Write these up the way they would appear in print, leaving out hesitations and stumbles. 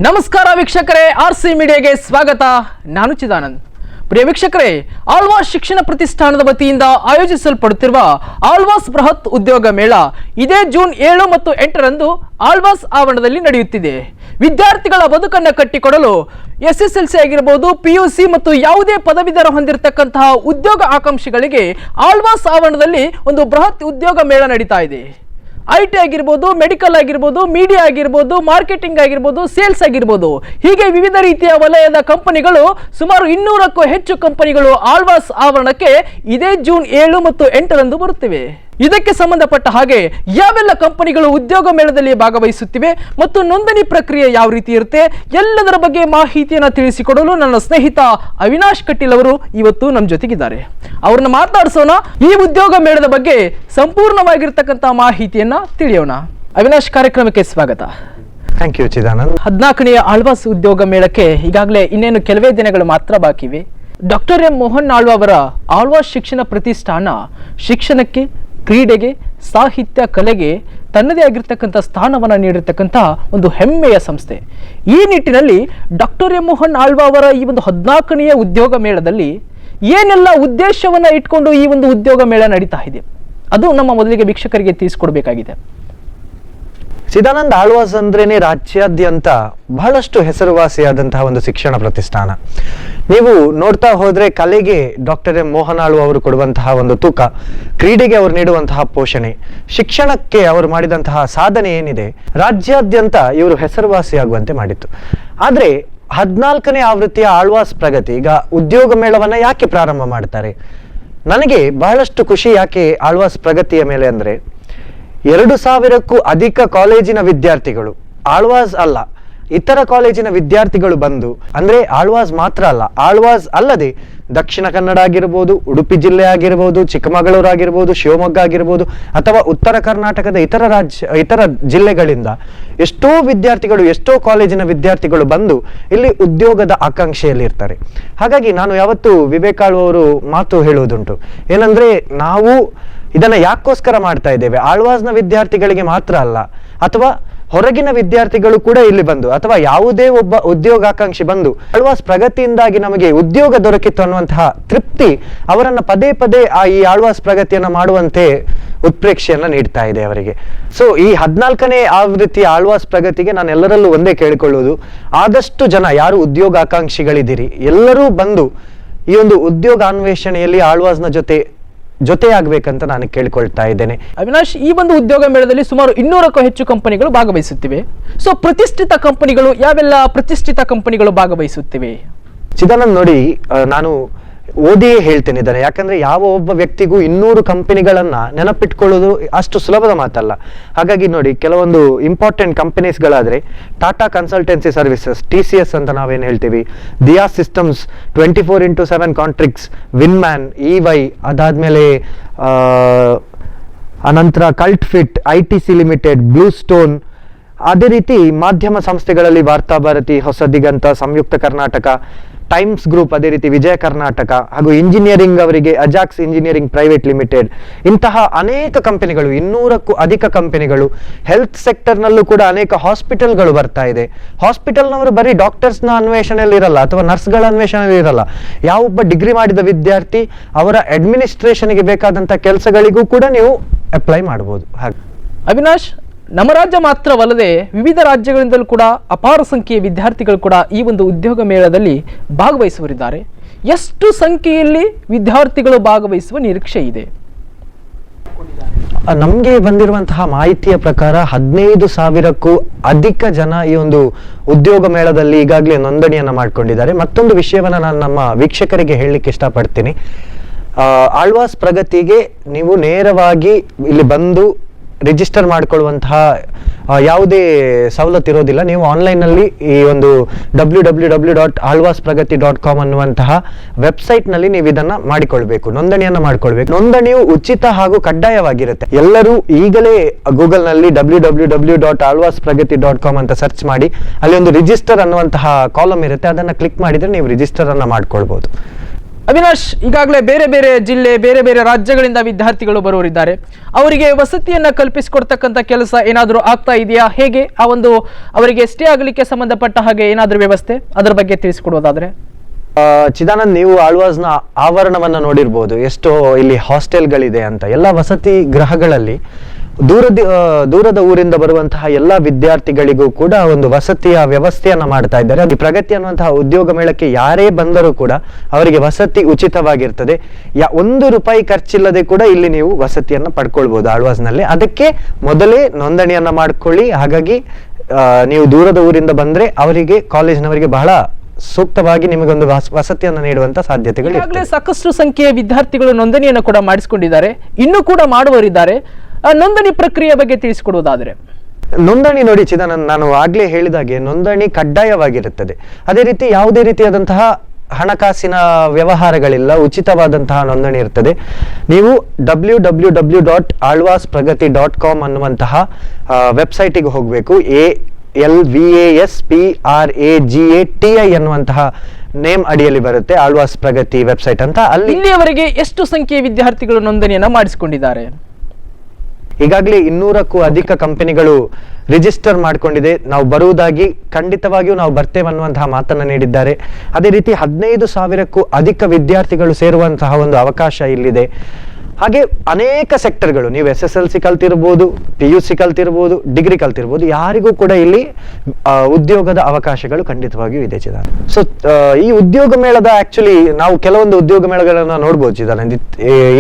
ನಮಸ್ಕಾರ ವೀಕ್ಷಕರೇ, ಆರ್ಸಿ ಮೀಡಿಯಾಗೆ ಸ್ವಾಗತ. ನಾನು ಚಿದಾನಂದ್. ಪ್ರಿಯ ವೀಕ್ಷಕರೇ, ಆಳ್ವಾಸ್ ಶಿಕ್ಷಣ ಪ್ರತಿಷ್ಠಾನದ ವತಿಯಿಂದ ಆಯೋಜಿಸಲ್ಪಡುತ್ತಿರುವ ಆಳ್ವಾಸ್ ಬೃಹತ್ ಉದ್ಯೋಗ ಮೇಳ ಇದೇ ಜೂನ್ 7 ಮತ್ತು 8ರಂದು ಆಳ್ವಾಸ್ ಆವರಣದಲ್ಲಿ ನಡೆಯುತ್ತಿದೆ. ವಿದ್ಯಾರ್ಥಿಗಳ ಬದುಕನ್ನು ಕಟ್ಟಿಕೊಡಲು SSLC ಆಗಿರಬಹುದು, PUC ಮತ್ತು ಯಾವುದೇ ಪದವೀಧರ ಹೊಂದಿರತಕ್ಕಂತಹ ಉದ್ಯೋಗ ಆಕಾಂಕ್ಷಿಗಳಿಗೆ ಆಳ್ವಾಸ್ ಆವರಣದಲ್ಲಿ ಒಂದು ಬೃಹತ್ ಉದ್ಯೋಗ ಮೇಳ ನಡೀತಾ ಇದೆ. IT ಆಗಿರ್ಬೋದು, ಮೆಡಿಕಲ್ ಆಗಿರ್ಬೋದು, ಮೀಡಿಯಾ ಆಗಿರ್ಬೋದು, ಮಾರ್ಕೆಟಿಂಗ್ ಆಗಿರ್ಬೋದು, ಸೇಲ್ಸ್ ಆಗಿರ್ಬೋದು, ಹೀಗೆ ವಿವಿಧ ರೀತಿಯ ವಲಯದ ಕಂಪನಿಗಳು ಸುಮಾರು 200ಕ್ಕೂ ಹೆಚ್ಚು ಕಂಪನಿಗಳು ಆಳ್ವಾಸ್ ಆವರಣಕ್ಕೆ ಇದೇ ಜೂನ್ 7 ಮತ್ತು 8ರಂದು ಬರುತ್ತಿವೆ. ಇದಕ್ಕೆ ಸಂಬಂಧಪಟ್ಟ ಹಾಗೆ ಯಾವೆಲ್ಲ ಕಂಪನಿಗಳು ಉದ್ಯೋಗ ಮೇಳದಲ್ಲಿ ಭಾಗವಹಿಸುತ್ತಿವೆ ಮತ್ತು ನೋಂದಣಿ ಪ್ರಕ್ರಿಯೆ ಯಾವ ರೀತಿ ಇರುತ್ತೆ ಎಲ್ಲದರ ಬಗ್ಗೆ ಮಾಹಿತಿಯನ್ನು ತಿಳಿಸಿಕೊಡಲು ನನ್ನ ಸ್ನೇಹಿತ ಅವಿನಾಶ್ ಕಟೀಲ್ ಅವರು ಇವತ್ತು ನಮ್ಮ ಜೊತೆಗಿದ್ದಾರೆ. ಅವ್ರನ್ನ ಮಾತಾಡಿಸೋಣ. ಈ ಉದ್ಯೋಗ ಮೇಳದ ಬಗ್ಗೆ ಸಂಪೂರ್ಣವಾಗಿರ್ತಕ್ಕಂಥ ಮಾಹಿತಿಯನ್ನ ತಿಳಿಯೋಣ. ಅವಿನಾಶ್, ಕಾರ್ಯಕ್ರಮಕ್ಕೆ ಸ್ವಾಗತ. Thank you Chidanand. 14ನೇ ಆಳ್ವಾಸ್ ಉದ್ಯೋಗ ಮೇಳಕ್ಕೆ ಈಗಾಗಲೇ ಇನ್ನೇನು ಕೆಲವೇ ದಿನಗಳು ಮಾತ್ರ ಬಾಕಿ ಇವೆ. ಡಾಕ್ಟರ್ ಎಂ ಮೋಹನ್ ಆಳ್ವ ಅವರ ಆಳ್ವಾಸ್ ಶಿಕ್ಷಣ ಪ್ರತಿಷ್ಠಾನ ಶಿಕ್ಷಣಕ್ಕೆ, ಕ್ರೀಡೆಗೆ, ಸಾಹಿತ್ಯ, ಕಲೆಗೆ ತನ್ನದೇ ಆಗಿರ್ತಕ್ಕಂಥ ಸ್ಥಾನವನ್ನು ನೀಡಿರ್ತಕ್ಕಂಥ ಒಂದು ಹೆಮ್ಮೆಯ ಸಂಸ್ಥೆ. ಈ ನಿಟ್ಟಿನಲ್ಲಿ ಡಾಕ್ಟರ್ ಎಂ ಮೋಹನ್ ಆಳ್ವ ಅವರ ಈ ಒಂದು 14ನೇ ಉದ್ಯೋಗ ಮೇಳದಲ್ಲಿ ಏನೆಲ್ಲ ಉದ್ದೇಶವನ್ನು ಇಟ್ಕೊಂಡು ಈ ಒಂದು ಉದ್ಯೋಗ ಮೇಳ ನಡೀತಾ ಇದೆ, ಅದು ನಮ್ಮ ಮೊದಲಿಗೆ ವೀಕ್ಷಕರಿಗೆ ತಿಳಿಸಿಕೊಡ್ಬೇಕಾಗಿದೆ. ಚಿದಾನಂದ್, ಆಳ್ವಾಸ್ ಅಂದ್ರೇನೆ ರಾಜ್ಯಾದ್ಯಂತ ಬಹಳಷ್ಟು ಹೆಸರುವಾಸಿಯಾದಂತಹ ಒಂದು ಶಿಕ್ಷಣ ಪ್ರತಿಷ್ಠಾನ. ನೀವು ನೋಡ್ತಾ ಹೋದ್ರೆ ಕಲೆಗೆ ಡಾಕ್ಟರ್ ಎಂ ಮೋಹನ್ ಆಳ್ವ ಅವರು ಕೊಡುವಂತಹ ಒಂದು ತೂಕ, ಕ್ರೀಡೆಗೆ ಅವರು ನೀಡುವಂತಹ ಪೋಷಣೆ, ಶಿಕ್ಷಣಕ್ಕೆ ಅವರು ಮಾಡಿದಂತಹ ಸಾಧನೆ ಏನಿದೆ ರಾಜ್ಯಾದ್ಯಂತ ಇವರು ಹೆಸರುವಾಸಿಯಾಗುವಂತೆ ಮಾಡಿತ್ತು. ಆದ್ರೆ 14ನೇ ಆವೃತ್ತಿಯ ಆಳ್ವಾಸ್ ಪ್ರಗತಿ ಈಗ ಉದ್ಯೋಗ ಮೇಳವನ್ನ ಯಾಕೆ ಪ್ರಾರಂಭ ಮಾಡ್ತಾರೆ? ನನಗೆ ಬಹಳಷ್ಟು ಖುಷಿ ಯಾಕೆ ಆಳ್ವಾಸ್ ಪ್ರಗತಿಯ ಮೇಲೆ ಅಂದ್ರೆ 2000ಕ್ಕೂ ಅಧಿಕ ಕಾಲೇಜಿನ ವಿದ್ಯಾರ್ಥಿಗಳು, ಆಳ್ವಾಸ್ ಅಲ್ಲ ಇತರ ಕಾಲೇಜಿನ ವಿದ್ಯಾರ್ಥಿಗಳು ಬಂದು, ಅಂದ್ರೆ ಆಳ್ವಾಸ್ ಮಾತ್ರ ಅಲ್ಲ, ಆಳ್ವಾಸ್ ಅಲ್ಲದೆ ದಕ್ಷಿಣ ಕನ್ನಡ ಆಗಿರ್ಬೋದು, ಉಡುಪಿ ಜಿಲ್ಲೆ ಆಗಿರ್ಬೋದು, ಚಿಕ್ಕಮಗಳೂರು ಆಗಿರ್ಬೋದು, ಶಿವಮೊಗ್ಗ ಆಗಿರ್ಬೋದು, ಅಥವಾ ಉತ್ತರ ಕರ್ನಾಟಕದ ಇತರ ಜಿಲ್ಲೆಗಳಿಂದ ಎಷ್ಟೋ ವಿದ್ಯಾರ್ಥಿಗಳು, ಎಷ್ಟೋ ಕಾಲೇಜಿನ ವಿದ್ಯಾರ್ಥಿಗಳು ಬಂದು ಇಲ್ಲಿ ಉದ್ಯೋಗದ ಆಕಾಂಕ್ಷೆಯಲ್ಲಿ ಇರ್ತಾರೆ. ಹಾಗಾಗಿ ನಾನು ಯಾವತ್ತೂ ವಿವೇಕ್ ಆಳ್ವ ಅವರು ಮಾತು ಹೇಳುವುದುಂಟು, ಏನಂದ್ರೆ ನಾವು ಇದನ್ನ ಯಾಕೋಸ್ಕರ ಮಾಡ್ತಾ ಇದ್ದೇವೆ, ಆಳ್ವಾಸ್ನ ವಿದ್ಯಾರ್ಥಿಗಳಿಗೆ ಮಾತ್ರ ಅಲ್ಲ, ಅಥವಾ ಹೊರಗಿನ ವಿದ್ಯಾರ್ಥಿಗಳು ಕೂಡ ಇಲ್ಲಿ ಬಂದು, ಅಥವಾ ಯಾವುದೇ ಒಬ್ಬ ಉದ್ಯೋಗಾಕಾಂಕ್ಷಿ ಬಂದು ಆಳ್ವಾಸ್ ಪ್ರಗತಿಯಿಂದಾಗಿ ನಮಗೆ ಉದ್ಯೋಗ ದೊರಕಿತ್ತು ಅನ್ನುವಂತಹ ತೃಪ್ತಿ ಅವರನ್ನ ಪದೇ ಪದೇ ಈ ಆಳ್ವಾಸ್ ಪ್ರಗತಿಯನ್ನ ಮಾಡುವಂತೆ ಉತ್ಪ್ರೇಕ್ಷೆಯನ್ನ ನೀಡ್ತಾ ಇದೆ ಅವರಿಗೆ. ಸೊ ಈ 14ನೇ ಆವೃತ್ತಿಯ ಆಳ್ವಾಸ್ ಪ್ರಗತಿಗೆ ನಾನು ಎಲ್ಲರಲ್ಲೂ ಒಂದೇ ಕೇಳಿಕೊಳ್ಳುವುದು, ಆದಷ್ಟು ಜನ ಯಾರು ಉದ್ಯೋಗಾಕಾಂಕ್ಷಿಗಳಿದ್ದೀರಿ ಎಲ್ಲರೂ ಬಂದು ಈ ಒಂದು ಉದ್ಯೋಗ ಅನ್ವೇಷಣೆಯಲ್ಲಿ ಆಳ್ವಾಸ್ನ ಜೊತೆಯಾಗಬೇಕಂತ ನಾನು ಕೇಳಿಕೊಳ್ತಾ ಇದ್ದೇನೆ. ಅವಿನಾಶ್, ಈ ಒಂದು ಉದ್ಯೋಗ ಮೇಳದಲ್ಲಿ ಸುಮಾರು 200ಕ್ಕೂ ಹೆಚ್ಚು ಕಂಪನಿಗಳು ಭಾಗವಹಿಸುತ್ತಿವೆ. ಸೊ ಪ್ರತಿಷ್ಠಿತ ಕಂಪನಿಗಳು ಯಾವೆಲ್ಲ ಪ್ರತಿಷ್ಠಿತ ಕಂಪನಿಗಳು ಭಾಗವಹಿಸುತ್ತಿವೆ? ಚಿದಾನಂದ್, ನೋಡಿ, ನಾನು ಓದಿಯೇ ಹೇಳ್ತೇನೆ ಇದನ್ನ, ಯಾಕಂದ್ರೆ ಯಾವ ಒಬ್ಬ ವ್ಯಕ್ತಿಗೂ 200 ಕಂಪನಿಗಳನ್ನ ನೆನಪಿಟ್ಕೊಳ್ಳೋದು ಅಷ್ಟು ಸುಲಭದ ಮಾತಲ್ಲ. ಹಾಗಾಗಿ ನೋಡಿ, ಕೆಲವೊಂದು ಇಂಪಾರ್ಟೆಂಟ್ ಕಂಪನೀಸ್ಗಳಾದ್ರೆ ಟಾಟಾ ಕನ್ಸಲ್ಟೆನ್ಸಿ ಸರ್ವಿಸಸ್, TCS ಅಂತ ನಾವೇನು ಹೇಳ್ತೀವಿ, ದಿಯಾ ಸಿಸ್ಟಮ್ಸ್, 24x7 ಕಾಂಟ್ರಿಕ್ಸ್, ವಿನ್ಮ್ಯಾನ್, EY, ಅದಾದ್ಮೇಲೆ ಅನಂತರ cult fit, ITC limited, blue stone, ಅದೇ ರೀತಿ ಮಾಧ್ಯಮ ಸಂಸ್ಥೆಗಳಲ್ಲಿ ವಾರ್ತಾ ಭಾರತಿ, ಹೊಸ ದಿಗಂತ, ಸಂಯುಕ್ತ ಕರ್ನಾಟಕ, ಟೈಮ್ಸ್ ಗ್ರೂಪ್, ಅದೇ ರೀತಿ ವಿಜಯ ಕರ್ನಾಟಕ, ಹಾಗೂ ಇಂಜಿನಿಯರಿಂಗ್ ಅವರಿಗೆ ಅಜಾಕ್ಸ್ ಇಂಜಿನಿಯರಿಂಗ್ ಪ್ರೈವೇಟ್ ಲಿಮಿಟೆಡ್, ಇಂತಹ ಅನೇಕ ಕಂಪನಿಗಳು, 200ಕ್ಕೂ ಅಧಿಕ ಕಂಪನಿಗಳು. ಹೆಲ್ತ್ ಸೆಕ್ಟರ್ನಲ್ಲೂ ಕೂಡ ಅನೇಕ ಹಾಸ್ಪಿಟಲ್ಗಳು ಬರ್ತಾ ಇದೆ. ಹಾಸ್ಪಿಟಲ್ನವರು ಬರೀ ಡಾಕ್ಟರ್ಸ್ನ ಅನ್ವೇಷಣೆಯಲ್ಲಿ ಇರಲ್ಲ, ಅಥವಾ ನರ್ಸ್ಗಳ ಅನ್ವೇಷಣೆಯಲ್ಲಿ ಇರಲ್ಲ, ಯಾವೊಬ್ಬ ಡಿಗ್ರಿ ಮಾಡಿದ ವಿದ್ಯಾರ್ಥಿ ಅವರ ಅಡ್ಮಿನಿಸ್ಟ್ರೇಷನ್ಗೆ ಬೇಕಾದಂಥ ಕೆಲಸಗಳಿಗೂ ಕೂಡ ನೀವು ಅಪ್ಲೈ ಮಾಡಬಹುದು. ಹಾಗೆ ಅವಿನಾಶ್, ನಮ್ಮ ರಾಜ್ಯ ಮಾತ್ರವಲ್ಲದೆ ವಿವಿಧ ರಾಜ್ಯಗಳಿಂದಲೂ ಕೂಡ ಅಪಾರ ಸಂಖ್ಯೆಯ ವಿದ್ಯಾರ್ಥಿಗಳು ಕೂಡ ಈ ಒಂದು ಉದ್ಯೋಗ ಮೇಳದಲ್ಲಿ ಭಾಗವಹಿಸುವರಿದ್ದಾರೆ. ಎಷ್ಟು ಸಂಖ್ಯೆಯಲ್ಲಿ ವಿದ್ಯಾರ್ಥಿಗಳು ಭಾಗವಹಿಸುವ ನಿರೀಕ್ಷೆ ಇದೆ? ನಮಗೆ ಬಂದಿರುವಂತಹ ಮಾಹಿತಿಯ ಪ್ರಕಾರ 15,000ಕ್ಕೂ ಅಧಿಕ ಜನ ಈ ಒಂದು ಉದ್ಯೋಗ ಮೇಳದಲ್ಲಿ ಈಗಾಗಲೇ ನೋಂದಣಿಯನ್ನ ಮಾಡ್ಕೊಂಡಿದ್ದಾರೆ. ಮತ್ತೊಂದು ವಿಷಯವನ್ನ ನಾನು ನಮ್ಮ ವೀಕ್ಷಕರಿಗೆ ಹೇಳಲಿಕ್ಕೆ ಇಷ್ಟಪಡ್ತೀನಿ. ಆಳ್ವಾಸ್ ಪ್ರಗತಿಗೆ ನೀವು ನೇರವಾಗಿ ಇಲ್ಲಿ ಬಂದು ರಿಜಿಸ್ಟರ್ ಮಾಡಿಕೊಳ್ಳುವಂತಹ ಯಾವುದೇ ಸವಲತ್ತು ಇರೋದಿಲ್ಲ. ನೀವು ಆನ್ಲೈನ್ನಲ್ಲಿ ಈ ಒಂದು www.alvaspragati.com ಅನ್ನುವಂತಹ ವೆಬ್ಸೈಟ್ನಲ್ಲಿ ನೀವು ಇದನ್ನ ಮಾಡಿಕೊಳ್ಬೇಕು, ನೋಂದಣಿಯನ್ನ ಮಾಡಿಕೊಳ್ಬೇಕು. ನೋಂದಣಿಯು ಉಚಿತ ಹಾಗೂ ಕಡ್ಡಾಯವಾಗಿರುತ್ತೆ. ಎಲ್ಲರೂ ಈಗಲೇ ಗೂಗಲ್ನಲ್ಲಿ www.alvaspragati.com ಅಂತ ಸರ್ಚ್ ಮಾಡಿ, ಅಲ್ಲಿ ಒಂದು ರಿಜಿಸ್ಟರ್ ಅನ್ನುವಂತಹ ಕಾಲಮ್ ಇರುತ್ತೆ, ಅದನ್ನ ಕ್ಲಿಕ್ ಮಾಡಿದ್ರೆ ನೀವು ರಿಜಿಸ್ಟರ್ ಅನ್ನ ಮಾಡ್ಕೊಳ್ಬಹುದು. ಅವಿನಾಶ್, ಈಗಾಗಲೇ ಬೇರೆ ಬೇರೆ ಜಿಲ್ಲೆ ಬೇರೆ ಬೇರೆ ರಾಜ್ಯಗಳಿಂದ ವಿದ್ಯಾರ್ಥಿಗಳು ಬರುವರಿದ್ದಾರೆ. ಅವರಿಗೆ ವಸತಿಯನ್ನ ಕಲ್ಪಿಸಿಕೊಡ್ತಕ್ಕಂಥ ಕೆಲಸ ಏನಾದರೂ ಆಗ್ತಾ ಇದೆಯಾ? ಹೇಗೆ ಆ ಒಂದು ಅವರಿಗೆ ಸ್ಟೇ ಆಗಲಿಕ್ಕೆ ಸಂಬಂಧಪಟ್ಟ ಹಾಗೆ ಏನಾದರೂ ವ್ಯವಸ್ಥೆ ಅದರ ಬಗ್ಗೆ ತಿಳಿಸಿಕೊಡೋದಾದ್ರೆ? ಚಿದಾನಂದ್, ನೀವು ಆಳ್ವಾಸ್ನ ಆವರಣವನ್ನ ನೋಡಿರ್ಬೋದು, ಎಷ್ಟೋ ಇಲ್ಲಿ ಹಾಸ್ಟೆಲ್ಗಳಿದೆ ಅಂತ. ಎಲ್ಲ ವಸತಿ ಗೃಹಗಳಲ್ಲಿ ದೂರದ ಊರಿಂದ ಬರುವಂತಹ ಎಲ್ಲ ವಿದ್ಯಾರ್ಥಿಗಳಿಗೂ ಕೂಡ ಒಂದು ವಸತಿಯ ವ್ಯವಸ್ಥೆಯನ್ನ ಮಾಡ್ತಾ ಇದ್ದಾರೆ. ಅದು ಪ್ರಗತಿ ಅನ್ನುವಂತಹ ಉದ್ಯೋಗ ಮೇಳಕ್ಕೆ ಯಾರೇ ಬಂದರೂ ಕೂಡ ಅವರಿಗೆ ವಸತಿ ಉಚಿತವಾಗಿರ್ತದೆ. 1 ರೂಪಾಯಿ ಖರ್ಚಿಲ್ಲದೆ ಕೂಡ ಇಲ್ಲಿ ನೀವು ವಸತಿಯನ್ನ ಪಡ್ಕೊಳ್ಬಹುದು ಆಳ್ವಾಸ್ನಲ್ಲಿ. ಅದಕ್ಕೆ ಮೊದಲೇ ನೋಂದಣಿಯನ್ನ ಮಾಡ್ಕೊಳ್ಳಿ. ಹಾಗಾಗಿ ನೀವು ದೂರದ ಊರಿಂದ ಬಂದ್ರೆ ಅವರಿಗೆ, ಕಾಲೇಜಿನವರಿಗೆ ಬಹಳ ಸೂಕ್ತವಾಗಿ ನಿಮಗೊಂದು ವಸತಿಯನ್ನು ನೀಡುವಂತ ಸಾಧ್ಯತೆಗಳು. ಈಗಾಗಲೇ ಸಾಕಷ್ಟು ಸಂಖ್ಯೆಯ ವಿದ್ಯಾರ್ಥಿಗಳು ನೋಂದಣಿಯನ್ನು ಕೂಡ ಮಾಡಿಸಿಕೊಂಡಿದ್ದಾರೆ, ಇನ್ನೂ ಕೂಡ ಮಾಡುವರಿದ್ದಾರೆ. ನೋಂದಣಿ ಪ್ರಕ್ರಿಯೆ ಬಗ್ಗೆ ತಿಳಿಸಿಕೊಡುವುದಾದ್ರೆ? ನೋಂದಣಿ ನೋಡಿ ಚಿದಾನಂದ್, ನಾನು ಆಗ್ಲೇ ಹೇಳಿದಾಗೆ ನೋಂದಣಿ ಕಡ್ಡಾಯವಾಗಿರುತ್ತದೆ. ಅದೇ ರೀತಿ ಯಾವುದೇ ರೀತಿಯಾದಂತಹ ಹಣಕಾಸಿನ ವ್ಯವಹಾರಗಳಿಲ್ಲ, ಉಚಿತವಾದಂತಹ ನೋಂದಣಿ ಇರ್ತದೆ. ನೀವು www.alvaspragati.com ಅನ್ನುವಂತಹ ವೆಬ್ಸೈಟಿಗೆ ಹೋಗಬೇಕು. ALVASPRAGATI ಅನ್ನುವಂತಹ ನೇಮ್ ಅಡಿಯಲ್ಲಿ ಬರುತ್ತೆ, ಆಳ್ವಾಸ್ ಪ್ರಗತಿ ವೆಬ್ಸೈಟ್ ಅಂತ. ಅಲ್ಲಿ ಇಲ್ಲಿಯವರೆಗೆ ಎಷ್ಟು ಸಂಖ್ಯೆಯ ವಿದ್ಯಾರ್ಥಿಗಳು ನೋಂದಣಿಯನ್ನ ಮಾಡಿಸಿಕೊಂಡಿದ್ದಾರೆ? ಈಗಾಗಲೇ 200ಕ್ಕೂ ಅಧಿಕ ಕಂಪನಿಗಳು ರಿಜಿಸ್ಟರ್ ಮಾಡಿಕೊಂಡಿದೆ. ನಾವು ಬರುವುದಾಗಿ, ಖಂಡಿತವಾಗಿಯೂ ನಾವು ಬರ್ತೇವೆ ಅನ್ನುವಂತಹ ಮಾತನ್ನ ನೀಡಿದ್ದಾರೆ. ಅದೇ ರೀತಿ 15,000ಕ್ಕೂ ಅಧಿಕ ವಿದ್ಯಾರ್ಥಿಗಳು ಸೇರುವಂತಹ ಒಂದು ಅವಕಾಶ ಇಲ್ಲಿದೆ. ಹಾಗೆ ಅನೇಕ ಸೆಕ್ಟರ್ಗಳು, ನೀವು SSLC ಕಲ್ತಿರ್ಬೋದು, PUC ಕಲ್ತಿರ್ಬೋದು, ಡಿಗ್ರಿ ಕಲ್ತಿರ್ಬೋದು, ಯಾರಿಗೂ ಕೂಡ ಇಲ್ಲಿ ಉದ್ಯೋಗದ ಅವಕಾಶಗಳು ಖಂಡಿತವಾಗಿಯೂ ಇದೆ ಚಿದಾನಂದ್. ಸೊ ಈ ಉದ್ಯೋಗ ಮೇಳದ ಆಕ್ಚುಲಿ ನಾವು ಕೆಲವೊಂದು ಉದ್ಯೋಗ ಮೇಳಗಳನ್ನ ನೋಡ್ಬೋದು ಚಿದಾನಂದ್.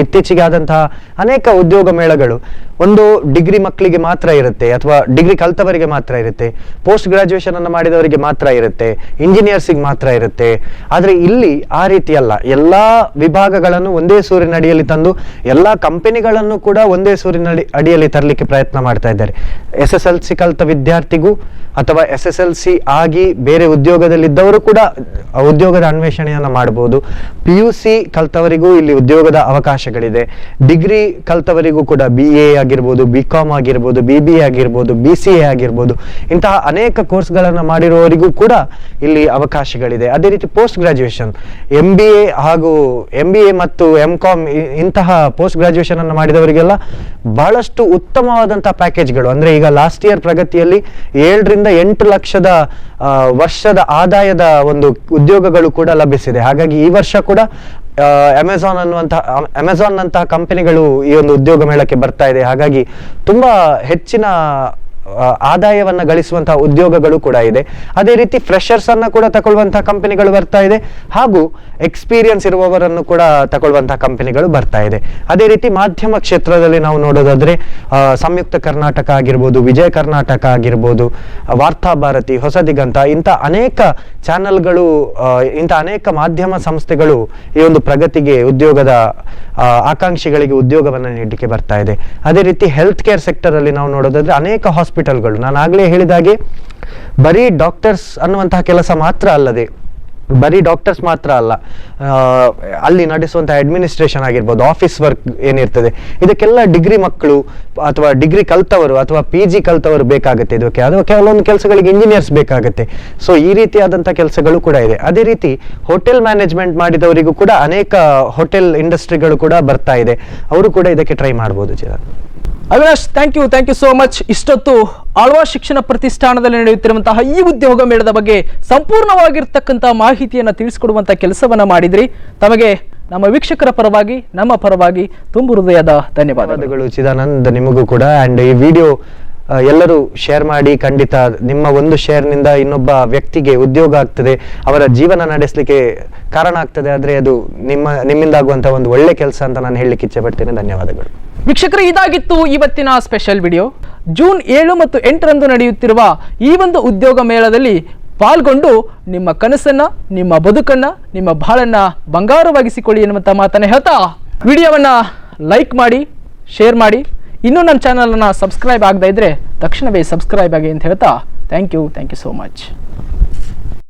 ಇತ್ತೀಚೆಗೆ ಆದಂತಹ ಅನೇಕ ಉದ್ಯೋಗ ಮೇಳಗಳು ಒಂದು ಡಿಗ್ರಿ ಮಕ್ಕಳಿಗೆ ಮಾತ್ರ ಇರುತ್ತೆ, ಅಥವಾ ಡಿಗ್ರಿ ಕಲ್ತವರಿಗೆ ಮಾತ್ರ ಇರುತ್ತೆ, ಪೋಸ್ಟ್ ಗ್ರಾಜುಯೇಷನ್ ಅನ್ನು ಮಾಡಿದವರಿಗೆ ಮಾತ್ರ ಇರುತ್ತೆ, ಇಂಜಿನಿಯರ್ಸಿಗೆ ಮಾತ್ರ ಇರುತ್ತೆ. ಆದ್ರೆ ಇಲ್ಲಿ ಆ ರೀತಿ ಅಲ್ಲ. ಎಲ್ಲಾ ವಿಭಾಗಗಳನ್ನು ಒಂದೇ ಸೂರಿನ ಅಡಿಯಲ್ಲಿ ತಂದು ಎಲ್ಲಾ ಕಂಪನಿಗಳನ್ನು ಕೂಡ ಒಂದೇ ಸೂರಿನ ಅಡಿಯಲ್ಲಿ ತರಲಿಕ್ಕೆ ಪ್ರಯತ್ನ ಮಾಡ್ತಾ ಇದ್ದಾರೆ. SSLC ಕಲ್ತ ವಿದ್ಯಾರ್ಥಿಗೂ ಅಥವಾ SSLC ಆಗಿ ಬೇರೆ ಉದ್ಯೋಗದಲ್ಲಿದ್ದವರು ಕೂಡ ಉದ್ಯೋಗದ ಅನ್ವೇಷಣೆಯನ್ನ ಮಾಡಬಹುದು. PUC ಕಲ್ತವರಿಗೂ ಇಲ್ಲಿ ಉದ್ಯೋಗದ ಅವಕಾಶಗಳಿದೆ. ಡಿಗ್ರಿ ಕಲ್ತವರಿಗೂ ಕೂಡ BA ಆಗಿರ್ಬೋದು, BCom ಆಗಿರ್ಬೋದು, BBA ಆಗಿರ್ಬೋದು, BCA ಆಗಿರ್ಬೋದು, ಇಂತಹ ಅನೇಕ ಕೋರ್ಸ್ಗಳನ್ನು ಮಾಡಿರುವವರಿಗೂ ಕೂಡ ಇಲ್ಲಿ ಅವಕಾಶಗಳಿದೆ. ಅದೇ ರೀತಿ ಪೋಸ್ಟ್ ಗ್ರಾಜುಯೇಷನ್, MBA ಮತ್ತು MCom ಇಂತಹ ಪೋಸ್ಟ್ ಗ್ರಾಜುಯೇಷನ್ ಅನ್ನು ಮಾಡಿದವರಿಗೆಲ್ಲ ಬಹಳಷ್ಟು ಉತ್ತಮವಾದಂತಹ ಪ್ಯಾಕೇಜ್ಗಳು, ಅಂದ್ರೆ ಈಗ ಲಾಸ್ಟ್ ಇಯರ್ ಪ್ರಗತಿಯಲ್ಲಿ 7 ರಿಂದ 8 ಲಕ್ಷದ ವರ್ಷದ ಆದಾಯದ ಒಂದು ಉದ್ಯೋಗಗಳು ಕೂಡ ಲಭಿಸಿದೆ. ಹಾಗಾಗಿ ಈ ವರ್ಷ ಕೂಡ ಅಮೆಜಾನ್ ನಂತಹ ಕಂಪನಿಗಳು ಈ ಒಂದು ಉದ್ಯೋಗ ಮೇಳಕ್ಕೆ ಬರ್ತಾ ಇದೆ. ಹಾಗಾಗಿ ತುಂಬಾ ಹೆಚ್ಚಿನ ಆದಾಯವನ್ನ ಗಳಿಸುವಂತಹ ಉದ್ಯೋಗಗಳು ಕೂಡ ಇದೆ. ಅದೇ ರೀತಿ ಫ್ರೆಷರ್ಸ್ ಅನ್ನ ಕೂಡ ತಗೊಳ್ಳುವಂತಹ ಕಂಪನಿಗಳು ಬರ್ತಾ ಇದೆ, ಹಾಗೂ ಎಕ್ಸ್ಪೀರಿಯನ್ಸ್ ಇರುವವರನ್ನು ಕೂಡ ತಗೊಳ್ಳುವಂತಹ ಕಂಪನಿಗಳು ಬರ್ತಾ ಇದೆ. ಅದೇ ರೀತಿ ಮಾಧ್ಯಮ ಕ್ಷೇತ್ರದಲ್ಲಿ ನಾವು ನೋಡೋದಾದ್ರೆ ಸಂಯುಕ್ತ ಕರ್ನಾಟಕ ಆಗಿರ್ಬೋದು, ವಿಜಯ ಕರ್ನಾಟಕ ಆಗಿರ್ಬೋದು, ವಾರ್ತಾ ಭಾರತಿ, ಹೊಸ ದಿಗಂತ, ಇಂಥ ಅನೇಕ ಚಾನೆಲ್ಗಳು, ಇಂಥ ಅನೇಕ ಮಾಧ್ಯಮ ಸಂಸ್ಥೆಗಳು ಈ ಒಂದು ಪ್ರಗತಿಗೆ ಉದ್ಯೋಗದ ಆಕಾಂಕ್ಷಿಗಳಿಗೆ ಉದ್ಯೋಗವನ್ನು ನೀಡಲಿಕ್ಕೆ ಬರ್ತಾ ಇದೆ. ಅದೇ ರೀತಿ ಹೆಲ್ತ್ ಕೇರ್ ಸೆಕ್ಟರ್ ಅಲ್ಲಿ ನಾವು ನೋಡೋದಾದ್ರೆ ಅನೇಕ ಹಾಸ್ಪಿಟಲ್ಗಳು, ನಾನು ಆಗ್ಲೇ ಹೇಳಿದಾಗೆ ಬರೀ ಡಾಕ್ಟರ್ಸ್ ಅನ್ನುವಂತಹ ಕೆಲಸ ಮಾತ್ರ ಅಲ್ಲದೆ, ಬರೀ ಡಾಕ್ಟರ್ಸ್ ಮಾತ್ರ ಅಲ್ಲ, ಅಲ್ಲಿ ನಡೆಸುವಂತಹ ಅಡ್ಮಿನಿಸ್ಟ್ರೇಷನ್ ಆಗಿರ್ಬೋದು, ಆಫೀಸ್ ವರ್ಕ್ ಏನಿರ್ತದೆ, ಇದಕ್ಕೆಲ್ಲ ಡಿಗ್ರಿ ಮಕ್ಕಳು ಅಥವಾ ಡಿಗ್ರಿ ಕಲ್ತವರು ಅಥವಾ PG ಕಲ್ತವರು ಬೇಕಾಗುತ್ತೆ ಇದಕ್ಕೆ. ಅಥವಾ ಕೆಲವೊಂದು ಕೆಲಸಗಳಿಗೆ ಇಂಜಿನಿಯರ್ಸ್ ಬೇಕಾಗುತ್ತೆ. ಸೊ ಈ ರೀತಿಯಾದಂತಹ ಕೆಲಸಗಳು ಕೂಡ ಇದೆ. ಅದೇ ರೀತಿ ಹೋಟೆಲ್ ಮ್ಯಾನೇಜ್ಮೆಂಟ್ ಮಾಡಿದವರಿಗೂ ಕೂಡ ಅನೇಕ ಹೋಟೆಲ್ ಇಂಡಸ್ಟ್ರಿಗಳು ಕೂಡ ಬರ್ತಾ ಇದೆ, ಅವರು ಕೂಡ ಇದಕ್ಕೆ ಟ್ರೈ ಮಾಡ್ಬೋದು. Avinash, thank you so much. ಇಷ್ಟೊತ್ತು ಆಳ್ವಾಸ್ ಶಿಕ್ಷಣ ಪ್ರತಿಷ್ಠಾನದಲ್ಲಿ ನಡೆಯುತ್ತಿರುವಂತಹ ಈ ಉದ್ಯೋಗ ಮೇಳದ ಬಗ್ಗೆ ಸಂಪೂರ್ಣವಾಗಿರ್ತಕ್ಕಂಥ ಮಾಹಿತಿಯನ್ನು ತಿಳಿಸಿಕೊಡುವಂಥ ಕೆಲಸವನ್ನ ಮಾಡಿದ್ರಿ. ತಮಗೆ ನಮ್ಮ ವೀಕ್ಷಕರ ಪರವಾಗಿ, ನಮ್ಮ ಪರವಾಗಿ ತುಂಬು ಹೃದಯದ ಧನ್ಯವಾದಗಳು. ಚಿದಾನಂದ್, ನಿಮಗೂ ಕೂಡ. ಅಂಡ್ ಈ ವಿಡಿಯೋ ಎಲ್ಲರೂ ಶೇರ್ ಮಾಡಿ. ಖಂಡಿತ ನಿಮ್ಮ ಒಂದು ಶೇರ್ನಿಂದ ಇನ್ನೊಬ್ಬ ವ್ಯಕ್ತಿಗೆ ಉದ್ಯೋಗ ಆಗ್ತದೆ, ಅವರ ಜೀವನ ನಡೆಸಲಿಕ್ಕೆ ಕಾರಣ ಆಗ್ತದೆ. ಆದ್ರೆ ಅದು ನಿಮ್ಮಿಂದಾಗುವಂತಹ ಒಂದು ಒಳ್ಳೆ ಕೆಲಸ ಅಂತ ನಾನು ಹೇಳಲಿಕ್ಕೆ ಇಚ್ಛೆ ಪಡ್ತೇನೆ. ಧನ್ಯವಾದಗಳು ವೀಕ್ಷಕರೇ. ಇದಾಗಿತ್ತು ಇವತ್ತಿನ ಸ್ಪೆಷಲ್ ವಿಡಿಯೋ. ಜೂನ್ 7 ಮತ್ತು 8ರಂದು ನಡೆಯುತ್ತಿರುವ ಈ ಒಂದು ಉದ್ಯೋಗ ಮೇಳದಲ್ಲಿ ಪಾಲ್ಗೊಂಡು ನಿಮ್ಮ ಕನಸನ್ನ, ನಿಮ್ಮ ಬದುಕನ್ನ, ನಿಮ್ಮ ಬಾಳನ್ನ ಬಂಗಾರವಾಗಿಸಿಕೊಳ್ಳಿ ಎನ್ನುವಂತ ಮಾತನ್ನ ಹೇಳ್ತಾ ವಿಡಿಯೋವನ್ನ ಲೈಕ್ ಮಾಡಿ, ಶೇರ್ ಮಾಡಿ. ಇನ್ನೂ ನನ್ನ ಚಾನಲನ್ನು ಸಬ್ಸ್ಕ್ರೈಬ್ ಆಗದೇ ಇದ್ರೆ ತಕ್ಷಣವೇ ಸಬ್ಸ್ಕ್ರೈಬ್ ಆಗಿ ಅಂತ ಹೇಳ್ತಾ ಥ್ಯಾಂಕ್ ಯು ಸೋ ಮಚ್.